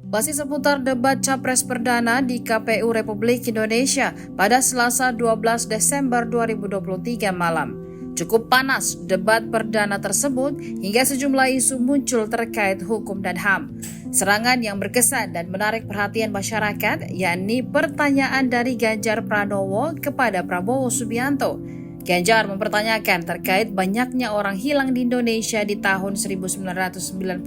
Masih seputar debat Capres Perdana di KPU Republik Indonesia pada Selasa 12 Desember 2023 malam. Cukup panas debat perdana tersebut hingga sejumlah isu muncul terkait hukum dan HAM. Serangan yang berkesan dan menarik perhatian masyarakat, yakni pertanyaan dari Ganjar Pranowo kepada Prabowo Subianto. Ganjar mempertanyakan terkait banyaknya orang hilang di Indonesia di tahun 1998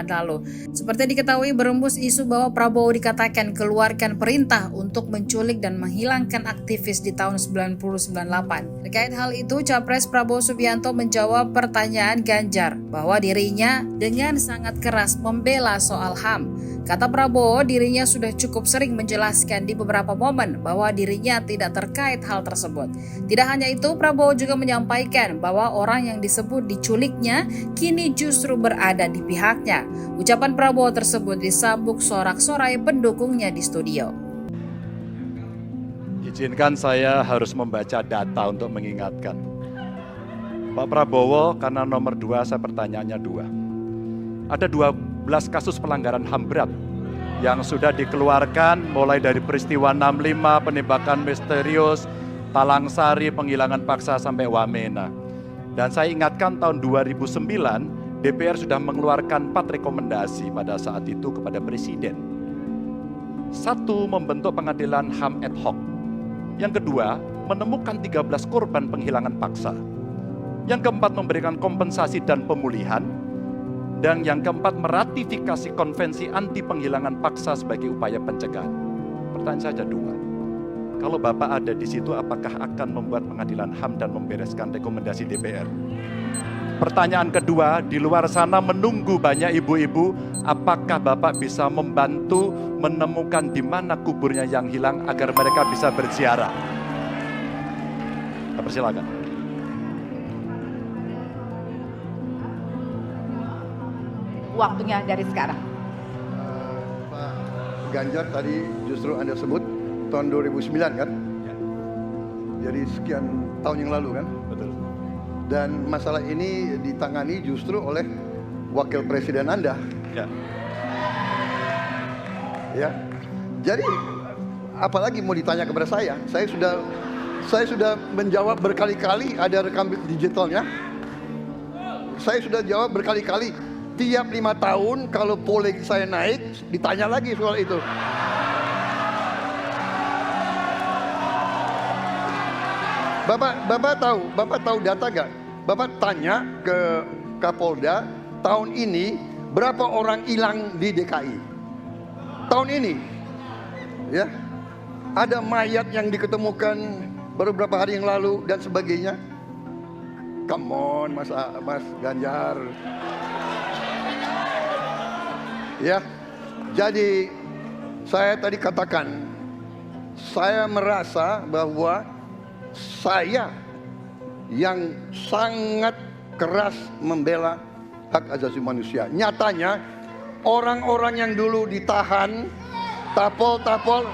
lalu. Seperti diketahui, berembus isu bahwa Prabowo dikatakan keluarkan perintah untuk menculik dan menghilangkan aktivis di tahun 1998. Terkait hal itu, Capres Prabowo Subianto menjawab pertanyaan Ganjar bahwa dirinya dengan sangat keras membela soal HAM. Kata Prabowo, dirinya sudah cukup sering menjelaskan di beberapa momen bahwa dirinya tidak terkait hal tersebut. Tidak hanya itu, Prabowo juga menyampaikan bahwa orang yang disebut diculiknya kini justru berada di pihaknya. Ucapan Prabowo tersebut disambut sorak-sorai pendukungnya di studio. Izinkan saya harus membaca data untuk mengingatkan. Pak Prabowo, karena nomor 2 saya pertanyaannya 2. Ada 12 kasus pelanggaran HAM berat yang sudah dikeluarkan mulai dari peristiwa 65, penembakan misterius, Talang Sari, penghilangan paksa sampai Wamena. Dan saya ingatkan tahun 2009 DPR sudah mengeluarkan 4 rekomendasi pada saat itu kepada Presiden. 1, membentuk pengadilan HAM ad hoc. Yang kedua, menemukan 13 korban penghilangan paksa. Yang keempat, memberikan kompensasi dan pemulihan. Dan yang keempat, meratifikasi konvensi anti penghilangan paksa sebagai upaya pencegahan. Pertanyaan saja 2. Kalau Bapak ada di situ, apakah akan membuat pengadilan HAM dan membereskan rekomendasi DPR? Pertanyaan kedua, di luar sana menunggu banyak ibu-ibu, apakah Bapak bisa membantu menemukan di mana kuburnya yang hilang agar mereka bisa berziarah? Persilakan. Waktunya dari sekarang. Pak Ganjar tadi justru Anda sebut tahun 2009 kan? Ya. Jadi sekian tahun yang lalu kan? Betul. Dan masalah ini ditangani justru oleh wakil presiden Anda. Ya. Ya. Jadi apalagi mau ditanya kepada saya? Saya sudah menjawab berkali-kali, ada rekam digitalnya. Saya sudah jawab berkali-kali. Tiap 5 tahun kalau polik saya naik, ditanya lagi soal itu. Bapak tahu data gak? Bapak tanya ke Kapolda, tahun ini berapa orang hilang di DKI? Tahun ini, ya, ada mayat yang diketemukan baru beberapa hari yang lalu dan sebagainya. Come on, Mas Ganjar. Ya, jadi saya tadi katakan, saya merasa bahwa saya yang sangat keras membela hak asasi manusia. Nyatanya orang-orang yang dulu ditahan, tapol-tapol,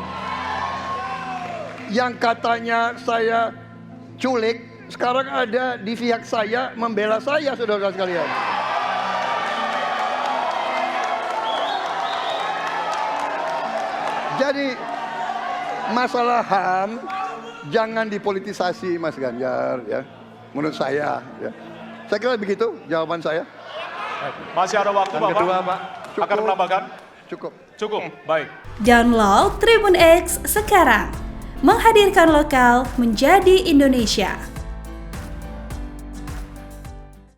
yang katanya saya culik, sekarang ada di pihak saya membela saya, saudara sekalian. Jadi masalah HAM jangan dipolitisasi, Mas Ganjar, ya. Menurut saya, ya. Saya kira begitu jawaban saya. Masih ada waktu, Bapak? Kedua, Pak. Cukup. Akan menambahkan? Cukup. Baik. Download Tribun X sekarang. Menghadirkan lokal menjadi Indonesia.